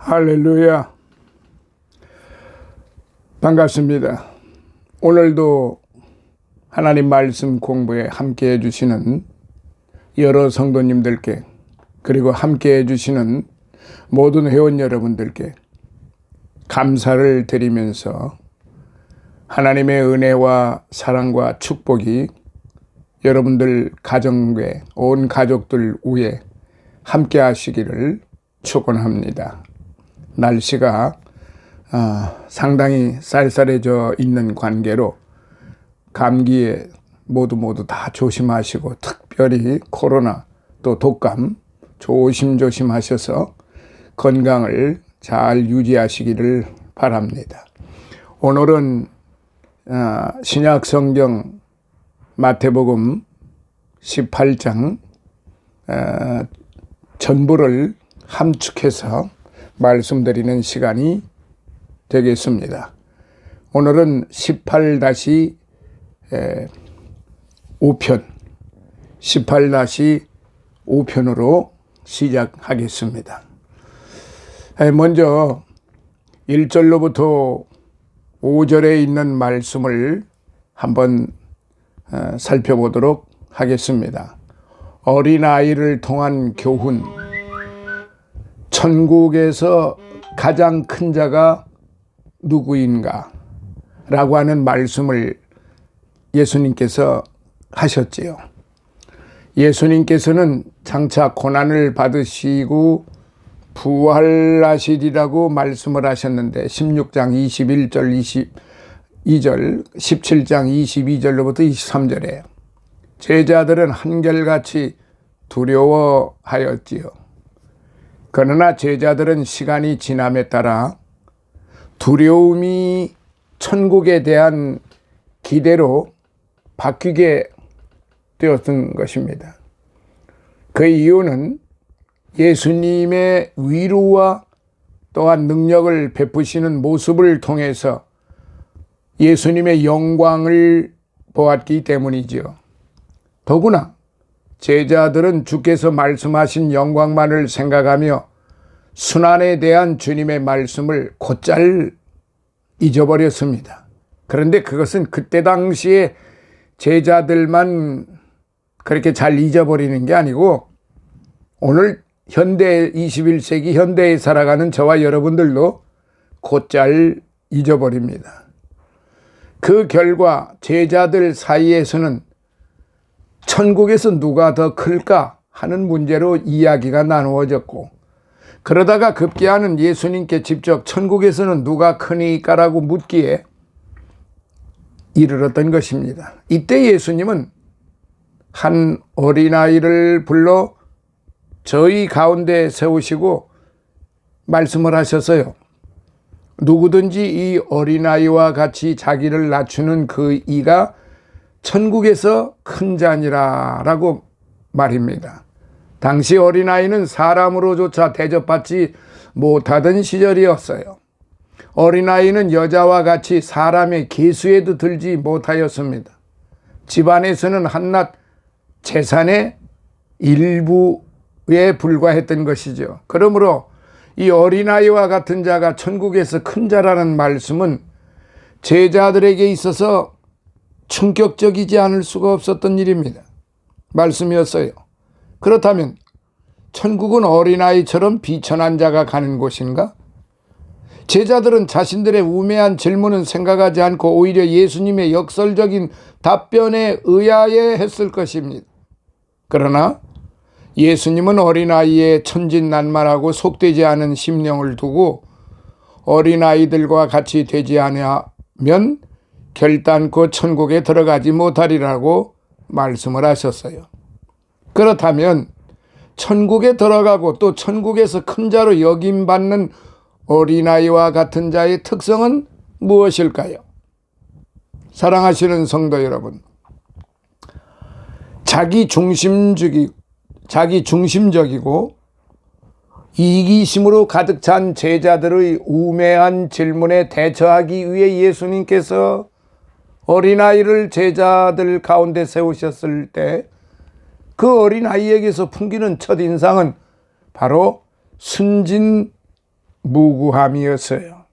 할렐루야. 반갑습니다. 오늘도 하나님 말씀 공부에 함께 해주시는 여러 성도님들께, 그리고 함께 해주시는 모든 회원 여러분들께 감사를 드리면서 하나님의 은혜와 사랑과 축복이 여러분들 가정에, 온 가족들 위에 함께 하시기를 축원합니다. 날씨가 상당히 쌀쌀해져 있는 관계로 감기에 모두 다 조심하시고, 특별히 코로나 또 독감 조심조심 하셔서 건강을 잘 유지하시기를 바랍니다. 오늘은 신약 성경 마태복음 18장 전부를 함축해서 말씀드리는 시간이 되겠습니다. 오늘은 18-5편 18-5편으로 시작하겠습니다. 먼저 1절로부터 5절에 있는 말씀을 한번 살펴보도록 하겠습니다. 어린아이를 통한 교훈. 천국에서 가장 큰 자가 누구인가? 라고 하는 말씀을 예수님께서 하셨지요. 예수님께서는 장차 고난을 받으시고 부활하시리라고 말씀을 하셨는데, 16장 21절 22절, 17장 22절로부터 23절에 제자들은 한결같이 두려워하였지요. 그러나 제자들은 시간이 지남에 따라 두려움이 천국에 대한 기대로 바뀌게 되었던 것입니다. 그 이유는 예수님의 위로와 또한 능력을 베푸시는 모습을 통해서 예수님의 영광을 보았기 때문이지요. 더구나 제자들은 주께서 말씀하신 영광만을 생각하며 순환에 대한 주님의 말씀을 곧잘 잊어버렸습니다. 그런데 그것은 그때 당시에 제자들만 그렇게 잘 잊어버리는 게 아니고, 오늘 현대 21세기 현대에 살아가는 저와 여러분들도 곧잘 잊어버립니다. 그 결과 제자들 사이에서는 천국에서 누가 더 클까 하는 문제로 이야기가 나누어졌고, 그러다가 급기야는 예수님께 직접 천국에서는 누가 크니까라고 묻기에 이르렀던 것입니다. 이때 예수님은 한 어린아이를 불러 저희 가운데 세우시고 말씀을 하셨어요. 누구든지 이 어린아이와 같이 자기를 낮추는 그 이가 천국에서 큰 자니라 라고 말입니다. 당시 어린아이는 사람으로조차 대접받지 못하던 시절이었어요. 어린아이는 여자와 같이 사람의 계수에도 들지 못하였습니다. 집안에서는 한낱 재산의 일부에 불과했던 것이죠. 그러므로 이 어린아이와 같은 자가 천국에서 큰 자라는 말씀은 제자들에게 있어서 충격적이지 않을 수가 없었던 일입니다. 말씀이었어요. 그렇다면 천국은 어린아이처럼 비천한 자가 가는 곳인가? 제자들은 자신들의 우매한 질문은 생각하지 않고 오히려 예수님의 역설적인 답변에 의아해 했을 것입니다. 그러나 예수님은 어린아이의 천진난만하고 속되지 않은 심령을 두고 어린아이들과 같이 되지 않으면 결단코 천국에 들어가지 못하리라고 말씀을 하셨어요. 그렇다면 천국에 들어가고 또 천국에서 큰 자로 여김받는 어린아이와 같은 자의 특성은 무엇일까요? 사랑하시는 성도 여러분, 자기 중심적이고 이기심으로 가득 찬 제자들의 우매한 질문에 대처하기 위해 예수님께서 어린아이를 제자들 가운데 세우셨을 때 그 어린아이에게서 풍기는 첫인상은 바로 순진한 무구함이었어요.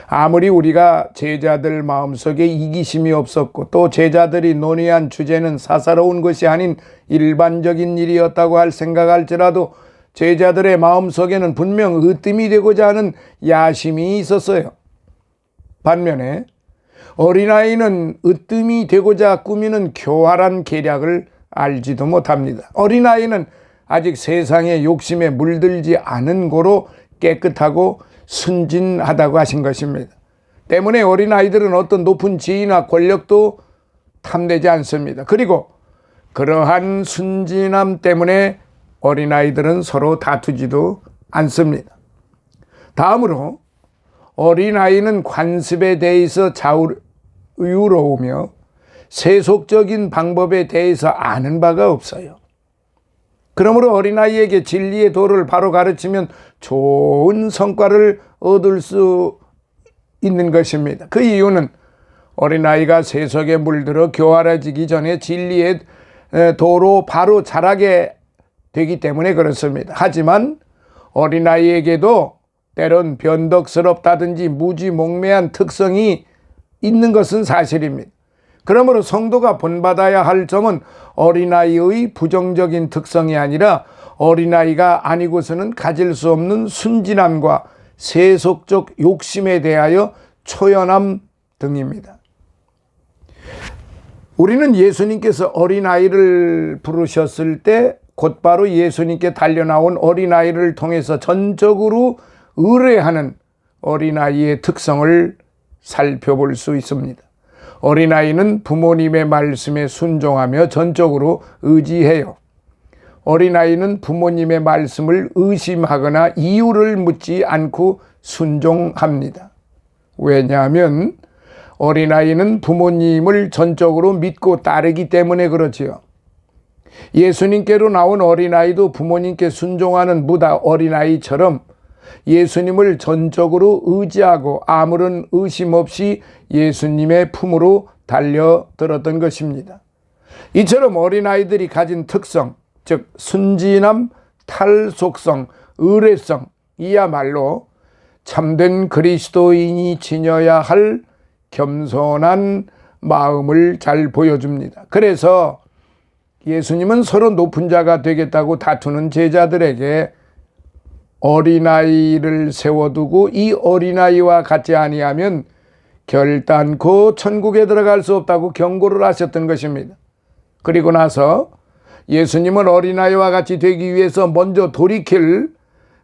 아무리 우리가 제자들 마음속에 이기심이 없었고 또 제자들이 논의한 주제는 사사로운 것이 아닌 일반적인 일이었다고 생각할지라도 제자들의 마음속에는 분명 으뜸이 되고자 하는 야심이 있었어요. 반면에 어린아이는 으뜸이 되고자 꾸미는 교활한 계략을 알지도 못합니다. 어린아이는 아직 세상의 욕심에 물들지 않은 고로 깨끗하고 순진하다고 하신 것입니다. 때문에 어린아이들은 어떤 높은 지위나 권력도 탐내지 않습니다. 그리고 그러한 순진함 때문에 어린아이들은 서로 다투지도 않습니다. 다음으로 어린아이는 관습에 대해서 자유로우며 세속적인 방법에 대해서 아는 바가 없어요. 그러므로 어린아이에게 진리의 도를 바로 가르치면 좋은 성과를 얻을 수 있는 것입니다. 그 이유는 어린아이가 세속에 물들어 교활해지기 전에 진리의 도로 바로 자라게 되기 때문에 그렇습니다. 하지만 어린아이에게도 때론 변덕스럽다든지 무지몽매한 특성이 있는 것은 사실입니다. 그러므로 성도가 본받아야 할 점은 어린아이의 부정적인 특성이 아니라 어린아이가 아니고서는 가질 수 없는 순진함과 세속적 욕심에 대하여 초연함 등입니다. 우리는 예수님께서 어린아이를 부르셨을 때 곧바로 예수님께 달려나온 어린아이를 통해서 전적으로 의뢰하는 어린아이의 특성을 살펴볼 수 있습니다. 어린아이는 부모님의 말씀에 순종하며 전적으로 의지해요. 어린아이는 부모님의 말씀을 의심하거나 이유를 묻지 않고 순종합니다. 왜냐하면 어린아이는 부모님을 전적으로 믿고 따르기 때문에 그렇지요. 예수님께로 나온 어린아이도 부모님께 순종하는 무다 어린아이처럼 예수님을 전적으로 의지하고 아무런 의심 없이 예수님의 품으로 달려들었던 것입니다. 이처럼 어린아이들이 가진 특성, 즉 순진함, 탈속성, 의뢰성, 이야말로 참된 그리스도인이 지녀야 할 겸손한 마음을 잘 보여줍니다. 그래서 예수님은 서로 높은 자가 되겠다고 다투는 제자들에게 어린아이를 세워두고 이 어린아이와 같지 아니하면 결단코 천국에 들어갈 수 없다고 경고를 하셨던 것입니다. 그리고 나서 예수님은 어린아이와 같이 되기 위해서 먼저 돌이킬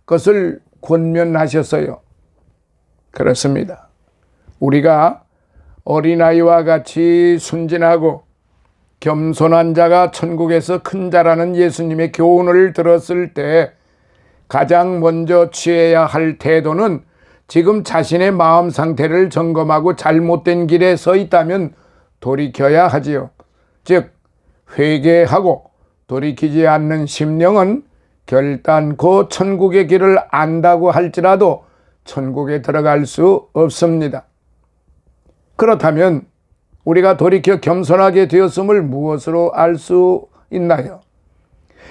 것을 권면하셨어요. 그렇습니다. 우리가 어린아이와 같이 순진하고 겸손한 자가 천국에서 큰 자라는 예수님의 교훈을 들었을 때 가장 먼저 취해야 할 태도는 지금 자신의 마음 상태를 점검하고 잘못된 길에 서 있다면 돌이켜야 하지요. 즉 회개하고 돌이키지 않는 심령은 결단코 천국의 길을 안다고 할지라도 천국에 들어갈 수 없습니다. 그렇다면 우리가 돌이켜 겸손하게 되었음을 무엇으로 알 수 있나요?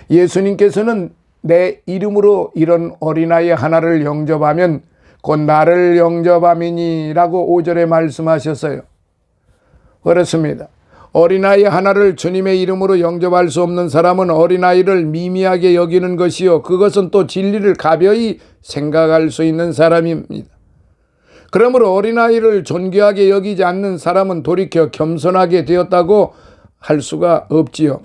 예수님께서는 내 이름으로 이런 어린아이 하나를 영접하면 곧 나를 영접함이니라고 5절에 말씀하셨어요. 그렇습니다. 어린아이 하나를 주님의 이름으로 영접할 수 없는 사람은 어린아이를 미미하게 여기는 것이요 그것은 또 진리를 가벼이 생각할 수 있는 사람입니다. 그러므로 어린아이를 존귀하게 여기지 않는 사람은 돌이켜 겸손하게 되었다고 할 수가 없지요.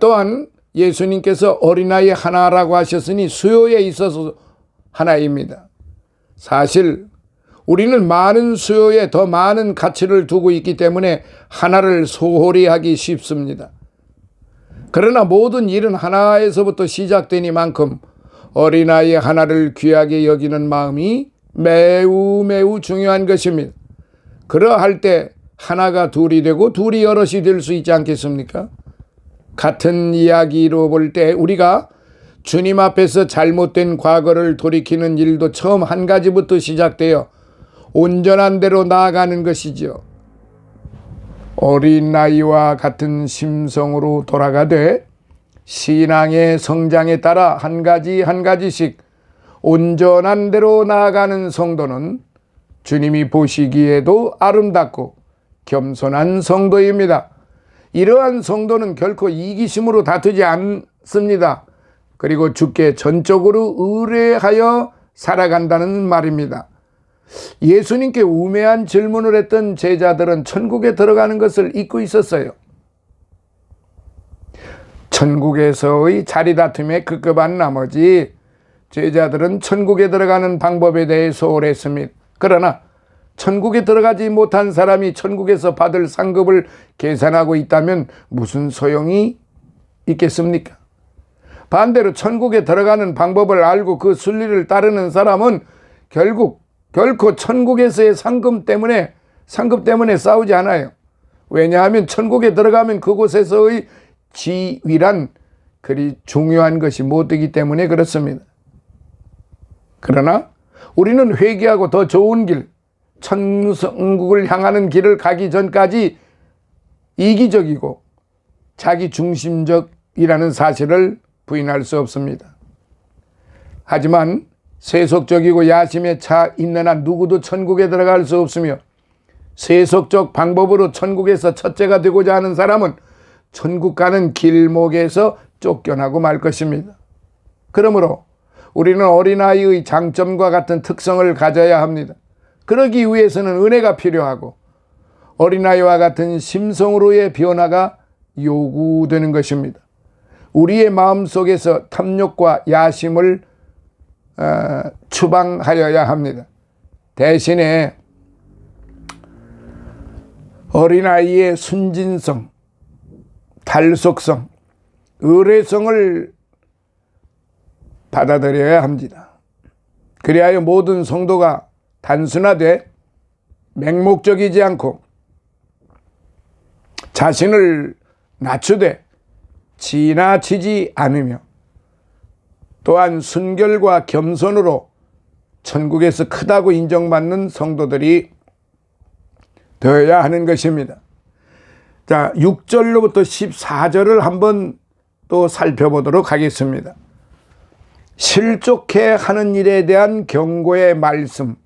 또한 예수님께서 어린아이 하나라고 하셨으니 수요에 있어서 하나입니다. 사실 우리는 많은 수요에 더 많은 가치를 두고 있기 때문에 하나를 소홀히 하기 쉽습니다. 그러나 모든 일은 하나에서부터 시작되니만큼 어린아이 하나를 귀하게 여기는 마음이 매우 중요한 것입니다. 그러할 때 하나가 둘이 되고 둘이 여럿이 될 수 있지 않겠습니까? 같은 이야기로 볼 때 우리가 주님 앞에서 잘못된 과거를 돌이키는 일도 처음 한 가지부터 시작되어 온전한 대로 나아가는 것이지요. 어린아이와 같은 심성으로 돌아가되 신앙의 성장에 따라 한 가지 한 가지씩 온전한 대로 나아가는 성도는 주님이 보시기에도 아름답고 겸손한 성도입니다. 이러한 성도는 결코 이기심으로 다투지 않습니다. 그리고 주께 전적으로 의뢰하여 살아간다는 말입니다. 예수님께 우매한 질문을 했던 제자들은 천국에 들어가는 것을 잊고 있었어요. 천국에서의 자리다툼에 급급한 나머지 제자들은 천국에 들어가는 방법에 대해 소홀했습니다. 그러나 천국에 들어가지 못한 사람이 천국에서 받을 상급을 계산하고 있다면 무슨 소용이 있겠습니까? 반대로 천국에 들어가는 방법을 알고 그 순리를 따르는 사람은 결코 천국에서의 상급 때문에 싸우지 않아요. 왜냐하면 천국에 들어가면 그곳에서의 지위란 그리 중요한 것이 못 되기 때문에 그렇습니다. 그러나 우리는 회개하고 더 좋은 길, 천국을 향하는 길을 가기 전까지 이기적이고 자기중심적이라는 사실을 부인할 수 없습니다. 하지만 세속적이고 야심에 차 있는 한 누구도 천국에 들어갈 수 없으며 세속적 방법으로 천국에서 첫째가 되고자 하는 사람은 천국 가는 길목에서 쫓겨나고 말 것입니다. 그러므로 우리는 어린아이의 장점과 같은 특성을 가져야 합니다. 그러기 위해서는 은혜가 필요하고 어린아이와 같은 심성으로의 변화가 요구되는 것입니다. 우리의 마음속에서 탐욕과 야심을 추방하여야 합니다. 대신에 어린아이의 순진성, 달속성, 의뢰성을 받아들여야 합니다. 그리하여 모든 성도가 단순하되 맹목적이지 않고 자신을 낮추되 지나치지 않으며 또한 순결과 겸손으로 천국에서 크다고 인정받는 성도들이 되어야 하는 것입니다. 자, 6절로부터 14절을 한번 또 살펴보도록 하겠습니다. 실족해 하는 일에 대한 경고의 말씀.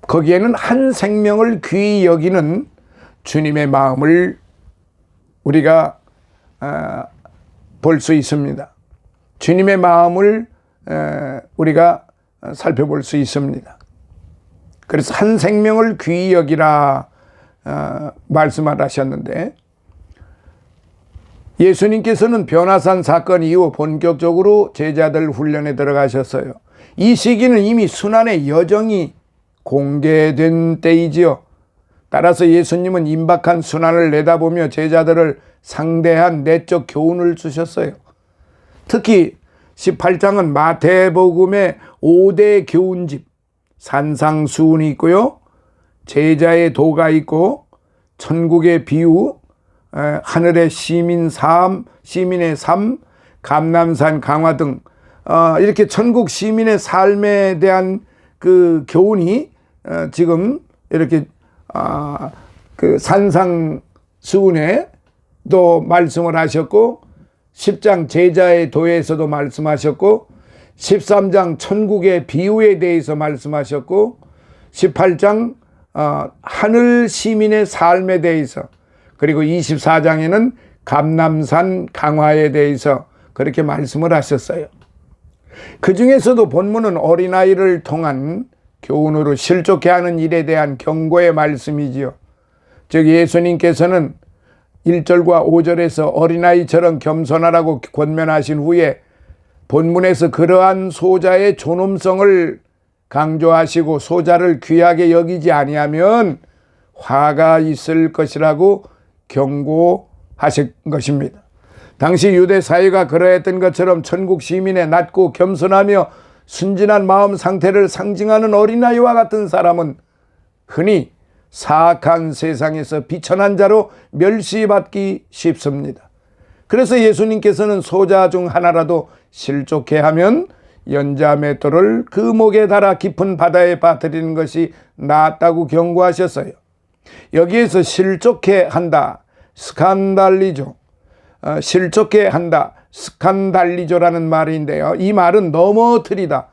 거기에는 한 생명을 귀히 여기는 주님의 마음을 우리가 볼 수 있습니다. 주님의 마음을 우리가 살펴볼 수 있습니다. 그래서 한 생명을 귀히 여기라 말씀을 하셨는데, 예수님께서는 변화산 사건 이후 본격적으로 제자들 훈련에 들어가셨어요. 이 시기는 이미 순환의 여정이 공개된 때이지요. 따라서 예수님은 임박한 순환을 내다보며 제자들을 상대한 내적 교훈을 주셨어요. 특히 18장은 마태복음의 5대 교훈집, 산상수훈이 있고요, 제자의 도가 있고, 천국의 비유, 하늘의 시민의 삶, 감람산 강화 등 이렇게 천국 시민의 삶에 대한 그 교훈이 지금 이렇게 그 산상수훈에도 말씀을 하셨고, 10장 제자의 도에서도 말씀하셨고, 13장 천국의 비유에 대해서 말씀하셨고, 18장 하늘 시민의 삶에 대해서, 그리고 24장에는 감람산 강화에 대해서 그렇게 말씀을 하셨어요. 그 중에서도 본문은 어린아이를 통한 교훈으로 실족해 하는 일에 대한 경고의 말씀이지요. 즉 예수님께서는 1절과 5절에서 어린아이처럼 겸손하라고 권면하신 후에 본문에서 그러한 소자의 존엄성을 강조하시고 소자를 귀하게 여기지 아니하면 화가 있을 것이라고 경고하신 것입니다. 당시 유대 사회가 그러했던 것처럼 천국 시민의 낮고 겸손하며 순진한 마음 상태를 상징하는 어린아이와 같은 사람은 흔히 사악한 세상에서 비천한 자로 멸시받기 쉽습니다. 그래서 예수님께서는 소자 중 하나라도 실족해 하면 연자맷돌을 그 목에 달아 깊은 바다에 빠뜨리는 것이 낫다고 경고하셨어요. 여기에서 실족해 한다, 스칸달리죠. 실족게 한다, 스칸달리조라는 말인데요. 이 말은 넘어뜨리다,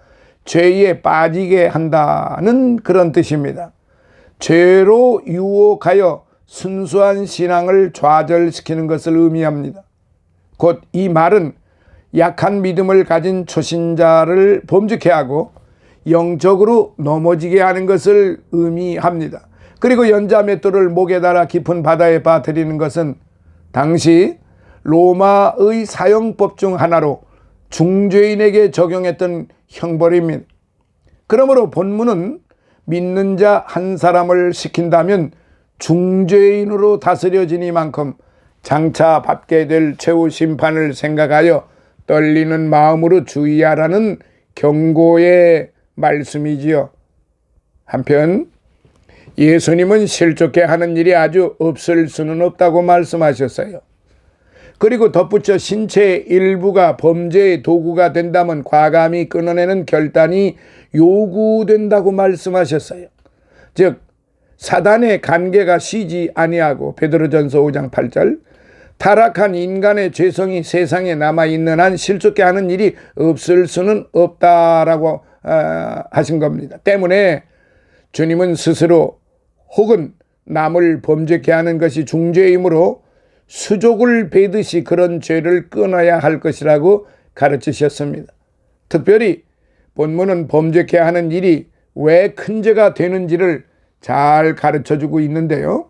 죄에 빠지게 한다는 그런 뜻입니다. 죄로 유혹하여 순수한 신앙을 좌절시키는 것을 의미합니다. 곧 이 말은 약한 믿음을 가진 초신자를 범죄케 하고 영적으로 넘어지게 하는 것을 의미합니다. 그리고 연자맷돌을 목에 달아 깊은 바다에 빠뜨리는 것은 당시 로마의 사형법 중 하나로 중죄인에게 적용했던 형벌입니다. 그러므로 본문은 믿는 자 한 사람을 시킨다면 중죄인으로 다스려지니만큼 장차 받게 될 최후 심판을 생각하여 떨리는 마음으로 주의하라는 경고의 말씀이지요. 한편 예수님은 실족게 하는 일이 아주 없을 수는 없다고 말씀하셨어요. 그리고 덧붙여 신체의 일부가 범죄의 도구가 된다면 과감히 끊어내는 결단이 요구된다고 말씀하셨어요. 즉 사단의 관계가 쉬지 아니하고 베드로전서 5장 8절 타락한 인간의 죄성이 세상에 남아있는 한 실족게 하는 일이 없을 수는 없다라고 하신 겁니다. 때문에 주님은 스스로 혹은 남을 범죄케 하는 것이 중죄이므로 수족을 베듯이 그런 죄를 끊어야 할 것이라고 가르치셨습니다. 특별히 본문은 범죄케 하는 일이 왜 큰 죄가 되는지를 잘 가르쳐주고 있는데요.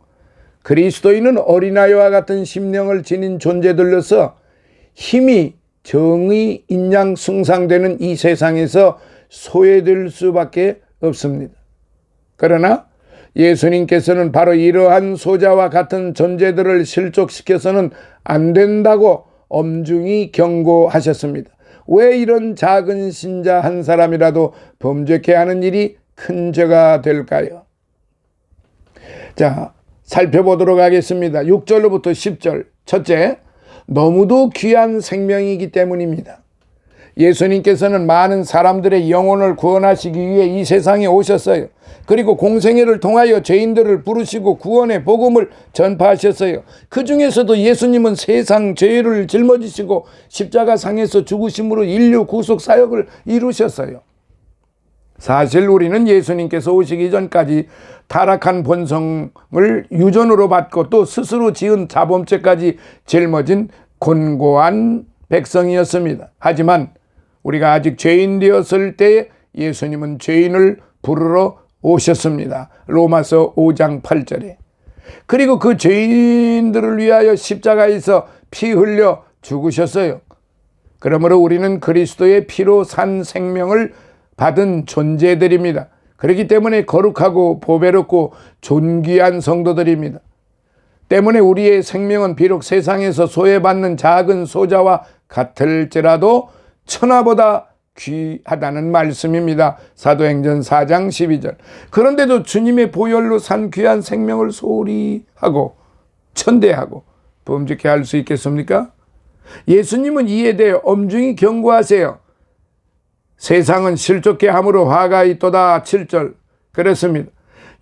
그리스도인은 어린아이와 같은 심령을 지닌 존재들로서 힘이 정의, 인양, 숭상되는 이 세상에서 소외될 수밖에 없습니다. 그러나 예수님께서는 바로 이러한 소자와 같은 존재들을 실족시켜서는 안 된다고 엄중히 경고하셨습니다. 왜 이런 작은 신자 한 사람이라도 범죄케 하는 일이 큰 죄가 될까요? 자, 살펴보도록 하겠습니다. 6절로부터 10절. 첫째, 너무도 귀한 생명이기 때문입니다. 예수님께서는 많은 사람들의 영혼을 구원하시기 위해 이 세상에 오셨어요. 그리고 공생애를 통하여 죄인들을 부르시고 구원의 복음을 전파하셨어요. 그 중에서도 예수님은 세상 죄를 짊어지시고 십자가상에서 죽으심으로 인류 구속 사역을 이루셨어요. 사실 우리는 예수님께서 오시기 전까지 타락한 본성을 유전으로 받고 또 스스로 지은 자범죄까지 짊어진 곤고한 백성이었습니다. 하지만 우리가 아직 죄인 되었을 때 예수님은 죄인을 부르러 오셨습니다. 로마서 5장 8절에. 그리고 그 죄인들을 위하여 십자가에서 피 흘려 죽으셨어요. 그러므로 우리는 그리스도의 피로 산 생명을 받은 존재들입니다. 그렇기 때문에 거룩하고 보배롭고 존귀한 성도들입니다. 때문에 우리의 생명은 비록 세상에서 소외받는 작은 소자와 같을지라도 천하보다 귀하다는 말씀입니다. 사도행전 4장 12절. 그런데도 주님의 보혈로 산 귀한 생명을 소홀히 하고 천대하고 범죄케 할 수 있겠습니까? 예수님은 이에 대해 엄중히 경고하세요. 세상은 실족케 함으로 화가 있도다. 7절. 그랬습니다.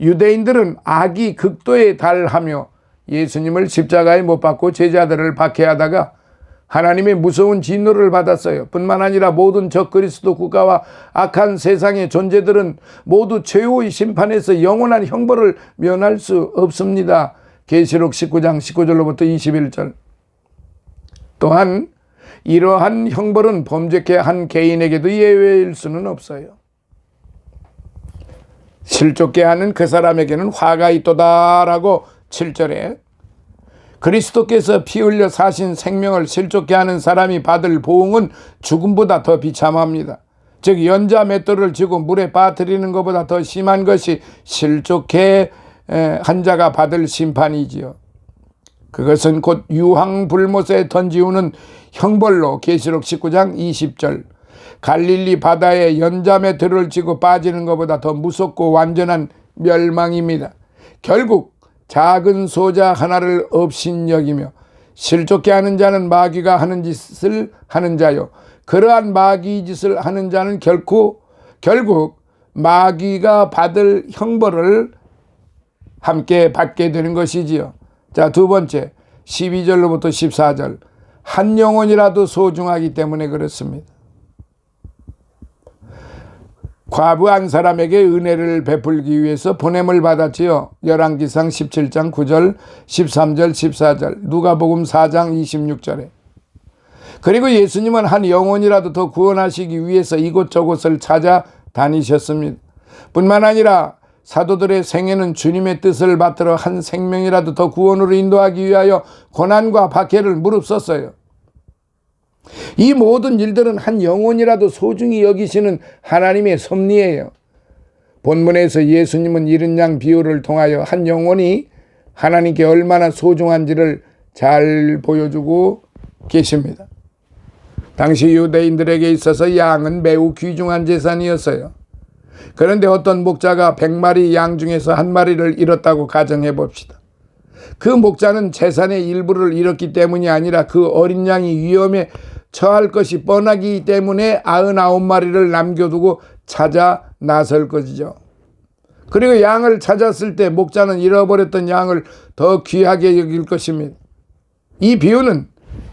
유대인들은 악이 극도에 달하며 예수님을 십자가에 못 박고 제자들을 박해하다가 하나님의 무서운 진노를 받았어요. 뿐만 아니라 모든 적그리스도 국가와 악한 세상의 존재들은 모두 최후의 심판에서 영원한 형벌을 면할 수 없습니다. 계시록 19장 19절로부터 21절. 또한 이러한 형벌은 범죄케 한 개인에게도 예외일 수는 없어요. 실족케 하는 그 사람에게는 화가 있도다라고 7절에 그리스도께서 피 흘려 사신 생명을 실족케 하는 사람이 받을 보응은 죽음보다 더 비참합니다. 즉 연자 맷돌을 쥐고 물에 빠뜨리는 것보다 더 심한 것이 실족케 한 자가 받을 심판이지요. 그것은 곧 유황불못에 던지우는 형벌로 계시록 19장 20절 갈릴리 바다에 연자매들을 쥐고 빠지는 것보다 더 무섭고 완전한 멸망입니다. 결국 작은 소자 하나를 업신여기며 실족케 하는 자는 마귀가 하는 짓을 하는 자요 그러한 마귀 짓을 하는 자는 결국 마귀가 받을 형벌을 함께 받게 되는 것이지요. 자, 두 번째 12절로부터 14절 한 영혼이라도 소중하기 때문에 그렇습니다. 과부 한 사람에게 은혜를 베풀기 위해서 보냄을 받았지요. 열왕기상 17장 9절, 13절, 14절, 누가복음 4장 26절에. 그리고 예수님은 한 영혼이라도 더 구원하시기 위해서 이곳저곳을 찾아다니셨습니다. 뿐만 아니라 사도들의 생애는 주님의 뜻을 받들어 한 생명이라도 더 구원으로 인도하기 위하여 고난과 박해를 무릅썼어요. 이 모든 일들은 한 영혼이라도 소중히 여기시는 하나님의 섭리예요. 본문에서 예수님은 이른 양 비유를 통하여 한 영혼이 하나님께 얼마나 소중한지를 잘 보여주고 계십니다. 당시 유대인들에게 있어서 양은 매우 귀중한 재산이었어요. 그런데 어떤 목자가 100마리 양 중에서 한 마리를 잃었다고 가정해 봅시다. 그 목자는 재산의 일부를 잃었기 때문이 아니라 그 어린 양이 위험에 처할 것이 뻔하기 때문에 99마리를 남겨두고 찾아 나설 것이죠. 그리고 양을 찾았을 때 목자는 잃어버렸던 양을 더 귀하게 여길 것입니다. 이 비유는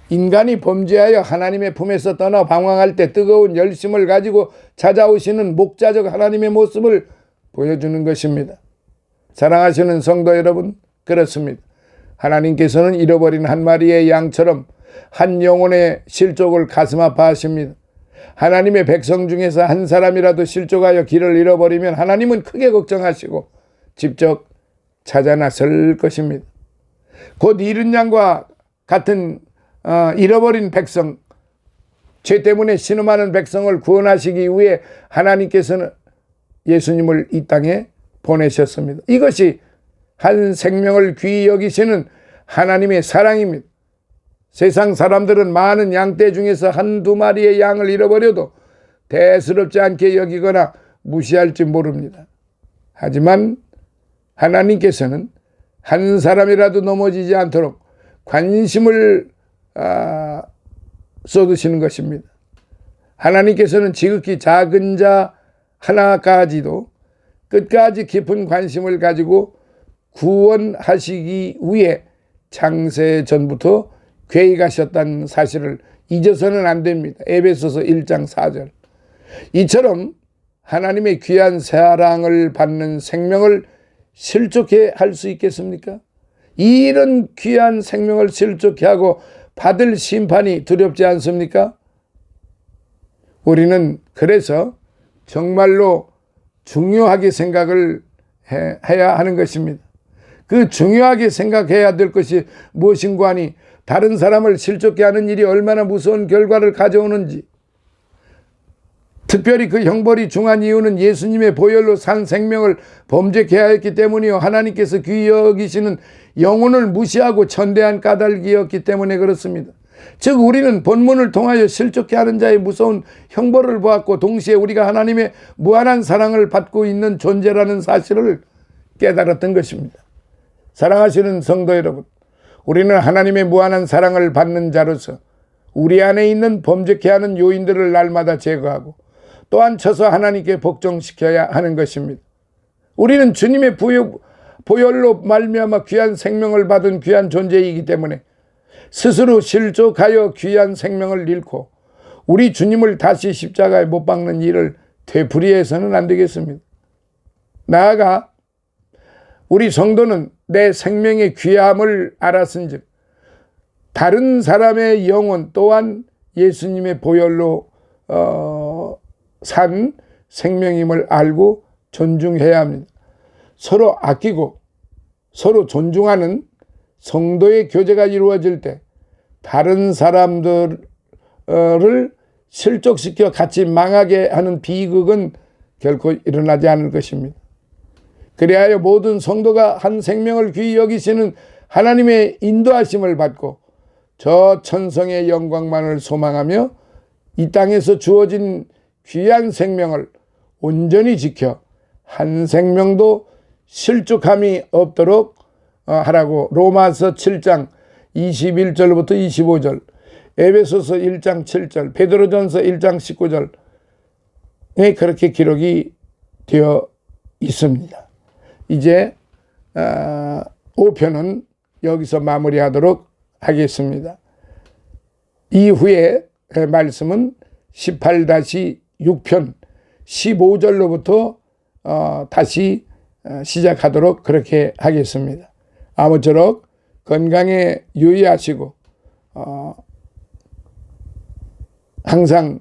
인간이 범죄하여 하나님의 품에서 떠나 방황할 때 뜨거운 열심을 가지고 찾아오시는 목자적 하나님의 모습을 보여주는 것입니다. 사랑하시는 성도 여러분, 그렇습니다. 하나님께서는 잃어버린 한 마리의 양처럼 한 영혼의 실족을 가슴 아파하십니다. 하나님의 백성 중에서 한 사람이라도 실족하여 길을 잃어버리면 하나님은 크게 걱정하시고 직접 찾아 나설 것입니다. 곧 잃은 양과 같은 잃어버린 백성, 죄 때문에 신음하는 백성을 구원하시기 위해 하나님께서는 예수님을 이 땅에 보내셨습니다. 이것이 한 생명을 귀히 여기시는 하나님의 사랑입니다. 세상 사람들은 많은 양떼 중에서 한두 마리의 양을 잃어버려도 대수롭지 않게 여기거나 무시할지 모릅니다. 하지만 하나님께서는 한 사람이라도 넘어지지 않도록 관심을 쏟으시는 것입니다. 하나님께서는 지극히 작은 자 하나까지도 끝까지 깊은 관심을 가지고 구원하시기 위해 창세 전부터 계획하셨다는 사실을 잊어서는 안 됩니다. 에베소서 1장 4절. 이처럼 하나님의 귀한 사랑을 받는 생명을 실족해 할 수 있겠습니까? 이런 귀한 생명을 실족해 하고 받을 심판이 두렵지 않습니까? 우리는 그래서 정말로 중요하게 생각을 해야 하는 것입니다. 그 중요하게 생각해야 될 것이 무엇인가 하니 다른 사람을 실족해 하는 일이 얼마나 무서운 결과를 가져오는지, 특별히 그 형벌이 중한 이유는 예수님의 보혈로 산 생명을 범죄케 하였기 때문이요, 하나님께서 귀히 여기시는 영혼을 무시하고 천대한 까닭이었기 때문에 그렇습니다. 즉 우리는 본문을 통하여 실족케 하는 자의 무서운 형벌을 보았고 동시에 우리가 하나님의 무한한 사랑을 받고 있는 존재라는 사실을 깨달았던 것입니다. 사랑하시는 성도 여러분, 우리는 하나님의 무한한 사랑을 받는 자로서 우리 안에 있는 범죄케 하는 요인들을 날마다 제거하고 또한 쳐서 하나님께 복종시켜야 하는 것입니다. 우리는 주님의 보혈로 말미암아 귀한 생명을 받은 귀한 존재이기 때문에 스스로 실족하여 귀한 생명을 잃고 우리 주님을 다시 십자가에 못 박는 일을 되풀이해서는 안 되겠습니다. 나아가 우리 성도는 내 생명의 귀함을 알았은즉 다른 사람의 영혼 또한 예수님의 보혈로 산 생명임을 알고 존중해야 합니다. 서로 아끼고 서로 존중하는 성도의 교제가 이루어질 때 다른 사람들을 실족시켜 같이 망하게 하는 비극은 결코 일어나지 않을 것입니다. 그리하여 모든 성도가 한 생명을 귀히 여기시는 하나님의 인도하심을 받고 저 천성의 영광만을 소망하며 이 땅에서 주어진 귀한 생명을 온전히 지켜 한 생명도 실족함이 없도록 하라고 로마서 7장 21절부터 25절, 에베소서 1장 7절, 베드로전서 1장 19절에 그렇게 기록이 되어 있습니다. 이제 5편은 여기서 마무리하도록 하겠습니다. 이후에 말씀은 18-6편 15절로부터 다시 시작하도록 그렇게 하겠습니다. 아무쪼록 건강에 유의하시고 항상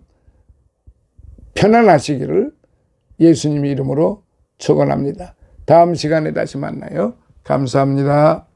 편안하시기를 예수님의 이름으로 축원합니다. 다음 시간에 다시 만나요. 감사합니다.